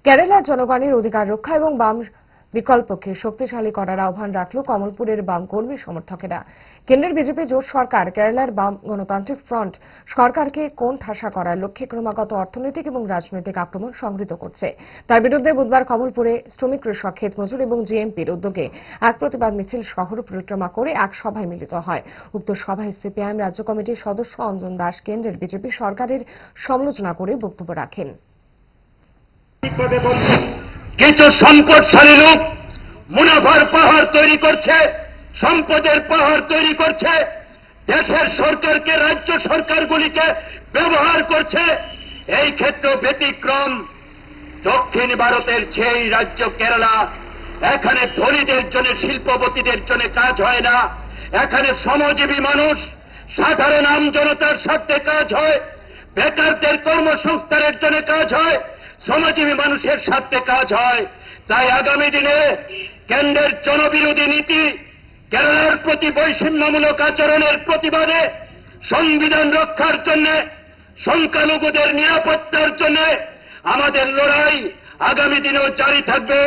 কেরালার জনগণের অধিকার রক্ষা এবং বাম বিকল্পকে শক্তিশালী করার আহ্বান রাখল কমলপুরের বাম কর্মী সমর্থকেরা। কেন্দ্রের বিজেপি জোট সরকার কেরালার বাম গণতান্ত্রিক ফ্রন্ট সরকারকে কোণঠাসা করার লক্ষ্যে ক্রমাগত অর্থনৈতিক এবং রাজনৈতিক আক্রমণ সংঘটিত করছে। তার বিরুদ্ধে বুধবার কমলপুরে শ্রমিক কৃষক ক্ষেত মজুর এবং জেএমপির উদ্যোগে এক প্রতিবাদ মিছিল শহর পরিক্রমা করে এক সভায় মিলিত হয়। উক্ত সভায় সিপিআইএম রাজ্য কমিটির সদস্য অঞ্জন দাস কেন্দ্রের বিজেপি সরকারের সমালোচনা করে বক্তব্য রাখেন। কিছু সম্পদশালী লোক মুনাফার পাহাড় তৈরি করছে, সম্পদের পাহাড় তৈরি করছে, দেশের সরকারকে রাজ্য সরকারগুলিকে ব্যবহার করছে। এই ক্ষেত্রে ব্যতিক্রম দক্ষিণ ভারতের সেই রাজ্য কেরালা। এখানে ধনীদের জন্য, শিল্পপতিদের জন্য কাজ হয় না। এখানে শ্রমজীবী মানুষ, সাধারণ আমজনতার স্বার্থে কাজ হয়, বেকারদের কর্মসংস্থানের জন্য কাজ হয়, শ্রমজীবী মানুষের স্বার্থে কাজ হয়। তাই আগামী দিনে কেন্দ্রের জনবিরোধী নীতি, কেরালার প্রতি বৈষম্যমূলক আচরণের প্রতিবাদে, সংবিধান রক্ষার জন্য, সংখ্যালঘুদের নিরাপত্তার জন্য আমাদের লড়াই আগামী দিনেও জারি থাকবে।